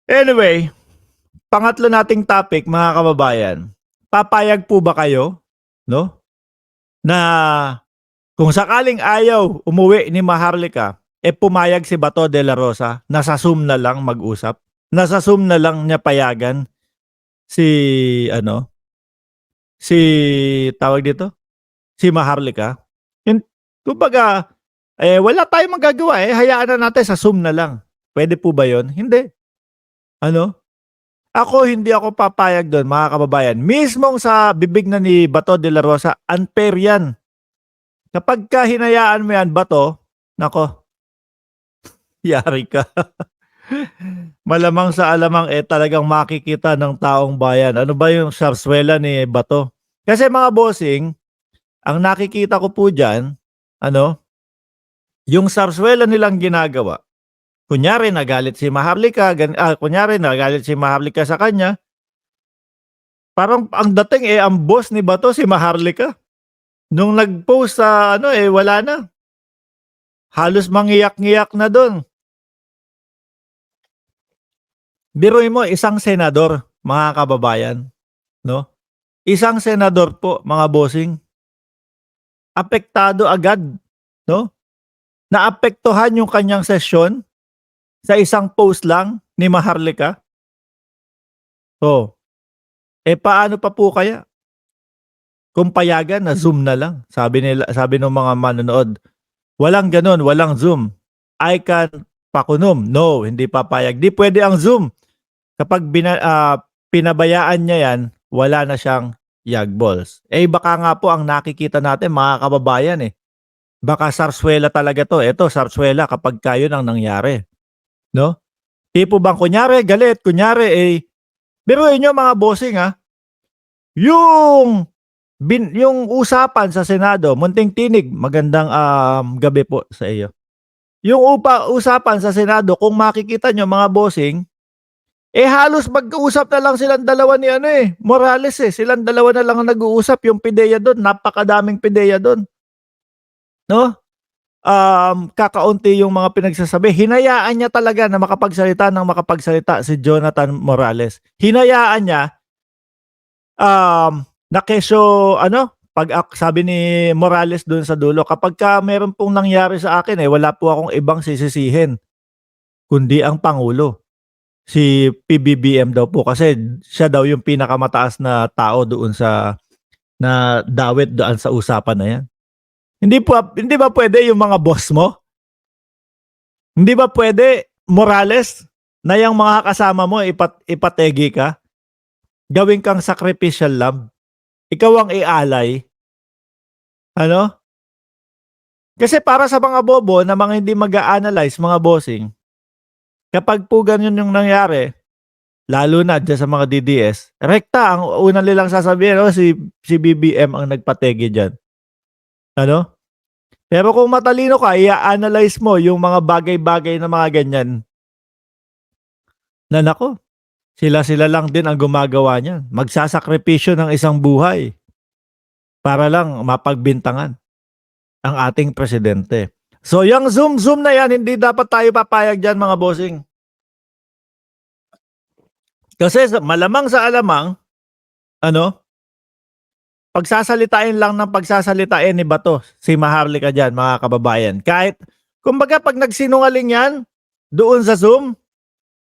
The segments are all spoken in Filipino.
Anyway, pangatlo nating topic mga kababayan. Papayag po ba kayo, no? Na kung sakaling ayaw umuwi ni Maharlika, pumayag si Bato de la Rosa na sa Zoom na lang mag-usap. Na sa Zoom na lang niya payagan si ano, si tawag dito, si Maharlika. Yun, kumbaga, wala tayong magagawa hayaan na natin sa Zoom na lang. Pwede po ba 'yon? Hindi. Ano? Hindi ako papayag do'n mga kababayan. Mismong sa bibig na ni Bato de la Rosa, unfair 'yan. Kapagka hinayaan mo 'yan, Bato, naku, yari ka. Malamang sa alamang, talagang makikita ng taong bayan. Ano ba yung sarswela ni Bato? Kasi mga bossing, ang nakikita ko po diyan, ano, yung sarswela nilang ginagawa. Kunyari nagalit si Maharlika, kunyari nagalit si Maharlika sa kanya, parang ang dating, ang boss ni Bato si Maharlika. Nung nag-post sa wala na. Halos mangiyak-ngiyak na dun. Biruin mo, isang senador, mga kababayan, no? Isang senador po, mga bossing. Apektado agad, no? Naapektuhan yung kanyang sesyon sa isang post lang ni Maharlika. Oh, paano pa po kaya? Kung payagan na Zoom na lang, sabi ng mga manonood. Walang ganon, walang Zoom. I can pakunom. No, hindi papayag. Di pwede ang Zoom. Kapag pinabayaan niya yan, wala na siyang yagballs. Baka nga po ang nakikita natin mga kababayan baka sarswela talaga to. Ito, sarswela kapag kayo nang nangyari. No? Tipo bang kunyari, galit, kunyari biruin nyo mga bossing yung usapan sa Senado, munting tinig, magandang gabi po sa iyo. Yung usapan sa Senado, kung makikita nyo mga bossing, halos mag-uusap na lang silang dalawa ni Morales Silang dalawa na lang ang nag-uusap, yung PIDEA doon, napakadaming PIDEA doon. No? Kakaunti yung mga pinagsasabi. Hinayaan niya talaga na makapagsalita si Jonathan Morales. Hinayaan niya na kesyo sabi ni Morales doon sa dulo, kapag meron pong nangyari sa akin wala po akong ibang sisisihin kundi ang Pangulo. Si PBBM daw po kasi siya daw yung pinakamataas na tao doon na dawit doon sa usapan na yan. Hindi ba pwede yung mga boss mo? Hindi ba pwede, Morales, na yung mga kasama mo ipategi ka? Gawin kang sacrificial lamb? Ikaw ang ialay? Ano? Kasi para sa mga bobo na mga hindi mag-a-analyze, mga bossing, kapag po ganyan yung nangyari, lalo na dyan sa mga DDS, rekta ang unang nilang sasabihin, si BBM ang nagpategi dyan. Ano? Pero kung matalino ka, i-analyze mo yung mga bagay-bagay na mga ganyan, na nako, sila lang din ang gumagawa niyan. Magsasakripisyo ng isang buhay para lang mapagbintangan ang ating presidente. So yung Zoom na yan, hindi dapat tayo papayag dyan mga bossing. Kasi malamang sa alamang, pagsasalitain lang ng pagsasalitain ni Bato si Maharlika dyan mga kababayan. Kahit, kumbaga pag nagsinungaling yan, doon sa Zoom,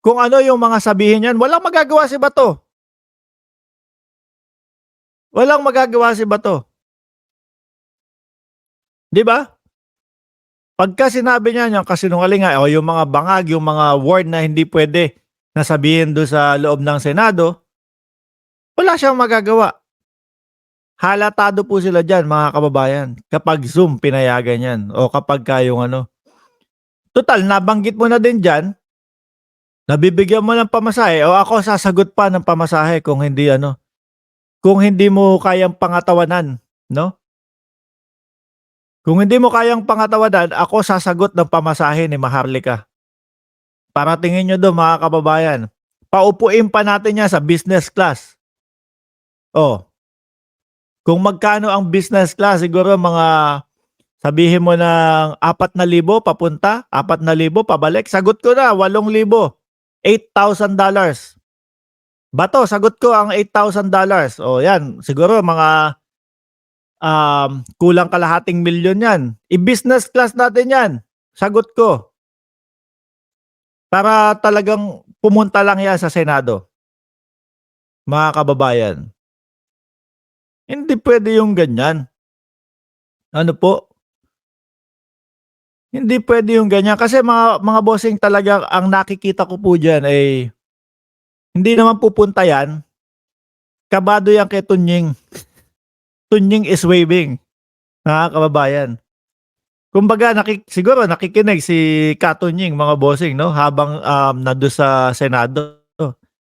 kung ano yung mga sabihin yan, walang magagawa si Bato. Walang magagawa si Bato. Di ba? Pagka sinabi niya yung kasinungalingan o yung mga bangag, yung mga word na hindi pwede na sabihin doon sa loob ng Senado, wala siyang magagawa. Halatado po sila dyan mga kababayan kapag Zoom pinayagan yan o kapag kayong total, nabanggit mo na din dyan, nabibigyan mo ng pamasahe o ako sasagot pa ng pamasahe kung hindi mo kayang pangatawanan, no? Kung hindi mo kayang pangatawanan, ako sasagot ng pamasahe ni Maharlika. Para tingin nyo doon mga kababayan, paupuin pa natin yan sa business class. Kung magkano ang business class, siguro mga sabihin mo ng 4,000 papunta, 4,000 pabalik, sagot ko na 8,000. $8,000. Bato, sagot ko ang $8,000. O yan, siguro mga kulang kalahating milyon yan. I-business class natin yan. Sagot ko. Para talagang pumunta lang yan sa Senado. Mga kababayan. Hindi pwede yung ganyan. Ano po? Hindi pwede yung ganyan. Kasi mga bossing talaga ang nakikita ko po dyan ay hindi naman pupunta yan. Kabado yan kay Tunying. Tunying is waving. Mga kababayan. Kumbaga siguro nakikinig si Katunying mga bossing, no, habang nando'n sa Senado.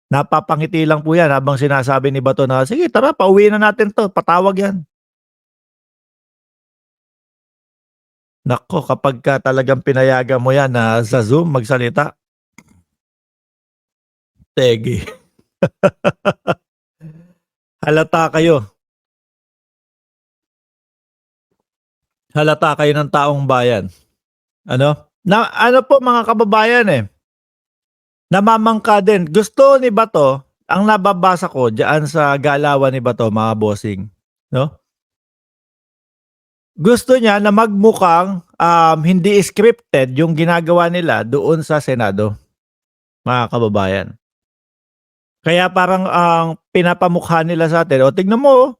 Napapangiti lang po yan habang sinasabi ni Bato na, "Sige tara pauwiin na natin 'to, patawag yan." Naku, kapagka talagang pinayagan mo yan na sa Zoom magsalita, tegi. Halata kayo. Halata kayo ng taong bayan. Ano? Na ano po mga kababayan, namamangka din. Gusto ni Bato, ang nababasa ko diyaan sa galawan ni Bato mga bossing, no? Gusto niya na magmukhang hindi scripted yung ginagawa nila doon sa Senado, mga kababayan. Kaya parang ang pinapamukha nila sa atin, "O tignan mo, oh,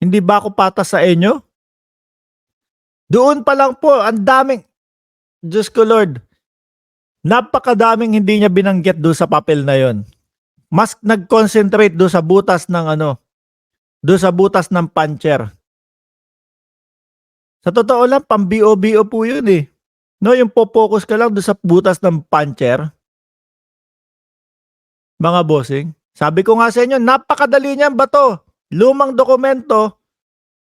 hindi ba ako patas sa inyo?" Doon pa lang po ang daming, Diyos ko Lord, napakadaming hindi niya binanggit doon sa papel na yon. Mas nag-concentrate doon sa butas ng doon sa butas ng puncher. Sa totoo lang, pang-BO-BO po yun no, yung po-focus ka lang doon sa butas ng puncher. Mga bossing, sabi ko nga sa inyo, napakadali niyan Bato. Lumang dokumento,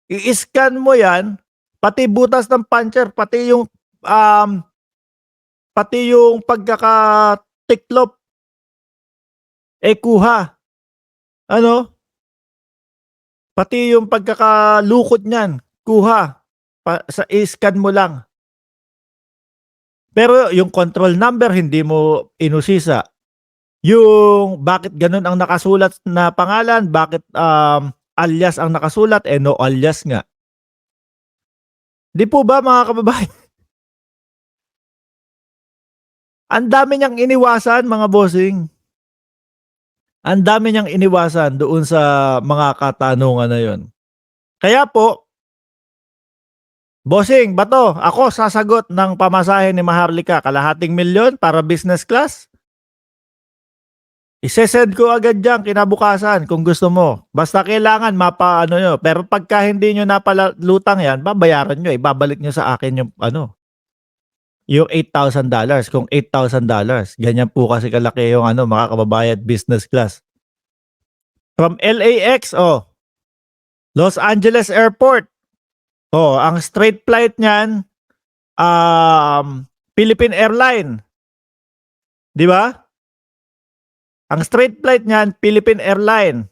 i-scan mo yan, pati butas ng puncher, pati yung pagkakatiklop, kuha. Ano? Pati yung pagkakalukot niyan, kuha. I-scan mo lang. Pero yung control number, hindi mo inusisa. Yung bakit ganun ang nakasulat na pangalan, bakit alias ang nakasulat, no alias nga. Di po ba mga kababayan? Ang dami niyang iniwasan mga bossing. Ang dami niyang iniwasan doon sa mga katanungan na yon. Kaya po, bossing, Bato, ako sasagot ng pamasahe ni Maharlika, kalahating milyon para business class. Ise-send ko agad diyan kinabukasan kung gusto mo. Basta kailangan mapaano nyo. Pero pagka hindi nyo napalutang yan, babayaran nyo. Ibabalik nyo sa akin yung yung $8,000. Kung $8,000, ganyan po kasi kalaki yung mga kababayan business class. From LAX, Los Angeles Airport. Ang straight flight niyan, Philippine Airline. Di ba? Ang straight flight niyan, Philippine Airline.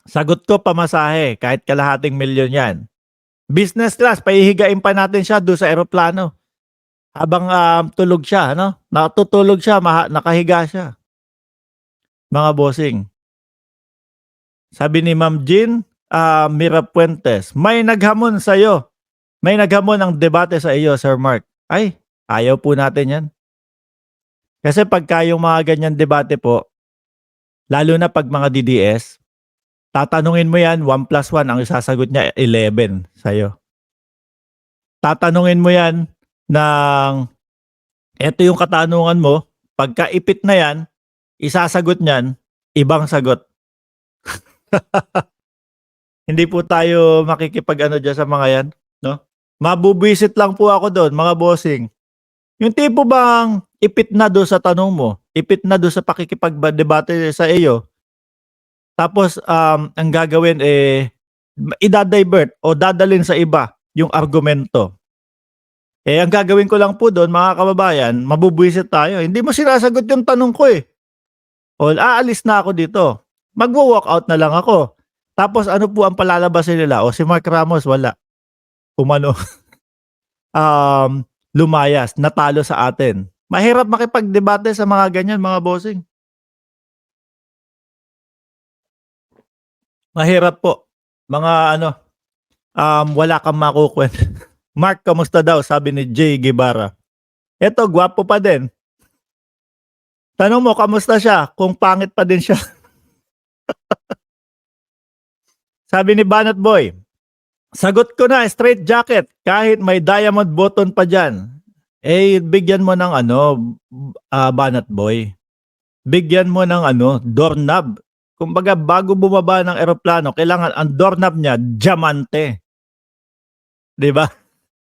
Sagot ko pamasahe, kahit kalahating milyon yan. Business class, pahihigain pa natin siya doon sa eroplano. Habang tulog siya, natutulog siya, nakahiga siya. Mga bossing. Sabi ni Ma'am Jean Mira Puentes, may naghamon sa'yo. May naghamon ng debate sa iyo, Sir Mark. Ay, ayaw po natin yan. Kasi pagka yung mga ganyan debate po, lalo na pag mga DDS, tatanungin mo yan, 1 plus 1, ang isasagot niya 11 sa'yo. Tatanungin mo yan ng, eto yung katanungan mo, pagka ipit na yan, isasagot niyan, ibang sagot. Hindi po tayo makikipag dyan sa mga yan, no? Mabubwisit lang po ako doon, mga bossing. Yung tipo bang ipit na doon sa tanong mo, ipit na doon sa pakikipag-debate sa iyo, tapos ang gagawin idadivert o dadalhin sa iba yung argumento. Ang gagawin ko lang po doon, mga kababayan, mabubwisit tayo. Hindi mo sinasagot yung tanong ko O aalis na ako dito. Magwo-walk out na lang ako. Tapos ano po ang palalabasin nila? O si Mark Ramos, wala. Lumayas, natalo sa atin. Mahirap makipagdebate sa mga ganyan, mga bossing. Mahirap po. Mga ano, wala kang makukuwent Mark, kamusta daw? Sabi ni Jay Guevara. Eto, gwapo pa din. Tanong mo kamusta siya kung pangit pa din siya. Sabi ni Banat Boy, sagot ko na, straight jacket, kahit may diamond button pa dyan. Eh, bigyan mo ng ano, Banat Boy. Bigyan mo ng ano, doorknob. Kumbaga, bago bumaba ng eroplano, kailangan ang doorknob niya, diamante. 'Di ba?